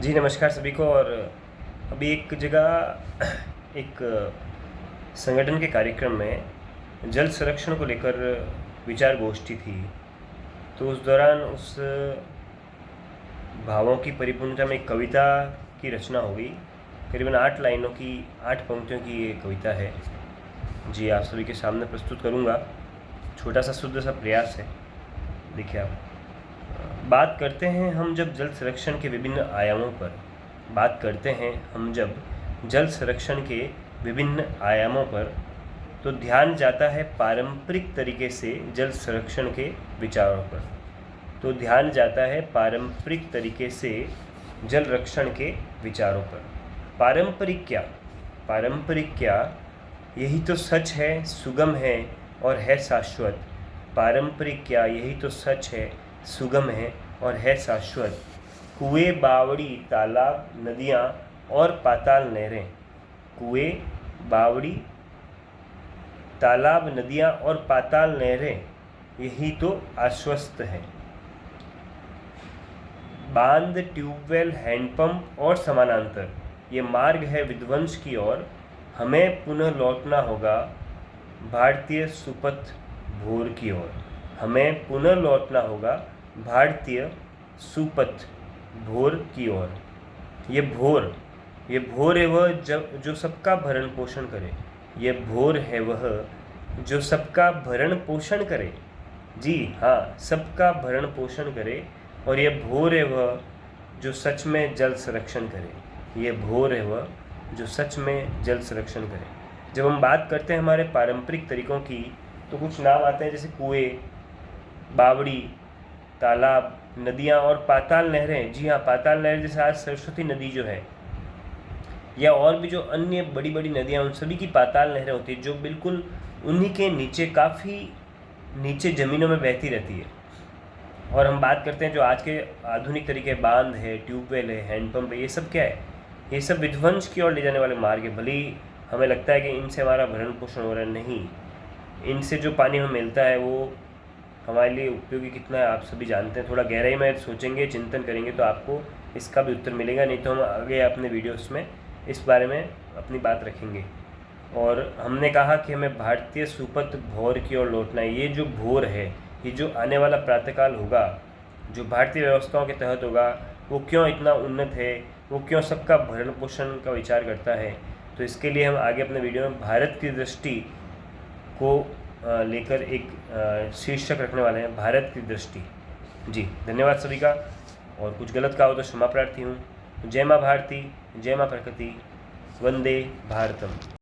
जी नमस्कार सभी को। और अभी एक जगह एक संगठन के कार्यक्रम में जल संरक्षण को लेकर विचार गोष्ठी थी। तो उस दौरान उस भावों की परिपूर्णता में एक कविता की रचना हो गई। करीबन 8 लाइनों की 8 पंक्तियों की ये कविता है। जी आप सभी के सामने प्रस्तुत करूँगा। छोटा सा शुद्ध सा प्रयास है। देखिए आप, बात करते हैं हम जब जल संरक्षण के विभिन्न आयामों पर। बात करते हैं हम जब जल संरक्षण के विभिन्न आयामों पर, तो ध्यान जाता है पारंपरिक तरीके से जल संरक्षण के विचारों पर। तो ध्यान जाता है पारंपरिक तरीके से जल रक्षण के विचारों पर। पारंपरिक क्या? पारंपरिक क्या? यही तो सच है, सुगम है और है शाश्वत। पारंपरिक क्या? यही तो सच है, सुगम है और है शाश्वत। कुएं, बावड़ी, तालाब, नदियाँ और पाताल नहरें। कुएं, बावड़ी, तालाब, नदियाँ और पाताल नहरें, यही तो आश्वस्त है। बांध, ट्यूबवेल, हैंडपंप और समानांतर, ये मार्ग है विध्वंस की ओर। हमें पुनः लौटना होगा भारतीय सुपथ भोर की ओर। हमें पुनः लौटना होगा भारतीय सुपथ भोर की ओर। ये भोर है वह जो सबका भरण पोषण करे। ये भोर है वह जो सबका भरण पोषण करे। जी हाँ, सबका भरण पोषण करे। और ये भोर है वह जो सच में जल संरक्षण करे। ये भोर है वह जो सच में जल संरक्षण करे। जब हम बात करते हैं हमारे पारंपरिक तरीकों की, तो कुछ नाम आते हैं जैसे कुएं, बावड़ी, तालाब, नदियाँ और पाताल नहरें। जी हाँ, पाताल नहर जैसे आज सरस्वती नदी जो है, या और भी जो अन्य बड़ी बड़ी नदियाँ, उन सभी की पाताल नहरें होती है, जो बिल्कुल उन्हीं के नीचे, काफ़ी नीचे ज़मीनों में बहती रहती है। और हम बात करते हैं जो आज के आधुनिक तरीके, बांध है, ट्यूबवेल है, हैंडपम्प है, ये सब क्या है? ये सब विध्वंस की ओर ले जाने वाले मार्ग है। भले ही हमें लगता है कि इनसे हमारा भरण पोषण हो रहा है, नहीं। इनसे जो पानी हमें मिलता है वो हमारे लिए उपयोगी कितना है आप सभी जानते हैं। थोड़ा गहराई में सोचेंगे, चिंतन करेंगे तो आपको इसका भी उत्तर मिलेगा। नहीं तो हम आगे अपने वीडियोस में इस बारे में अपनी बात रखेंगे। और हमने कहा कि हमें भारतीय सुपथ भोर की ओर लौटना है। ये जो भोर है, ये जो आने वाला प्रातःकाल होगा, जो भारतीय व्यवस्थाओं के तहत होगा, वो क्यों इतना उन्नत है, वो क्यों सबका भरण पोषण का विचार करता है। तो इसके लिए हम आगे अपने वीडियो में भारत की दृष्टि को लेकर एक शीर्षक रखने वाले हैं, भारत की दृष्टि। जी धन्यवाद सभी का। और कुछ गलत कहा हो तो क्षमा प्रार्थी हूँ। जय माँ भारती, जय माँ प्रकृति, वंदे भारतम।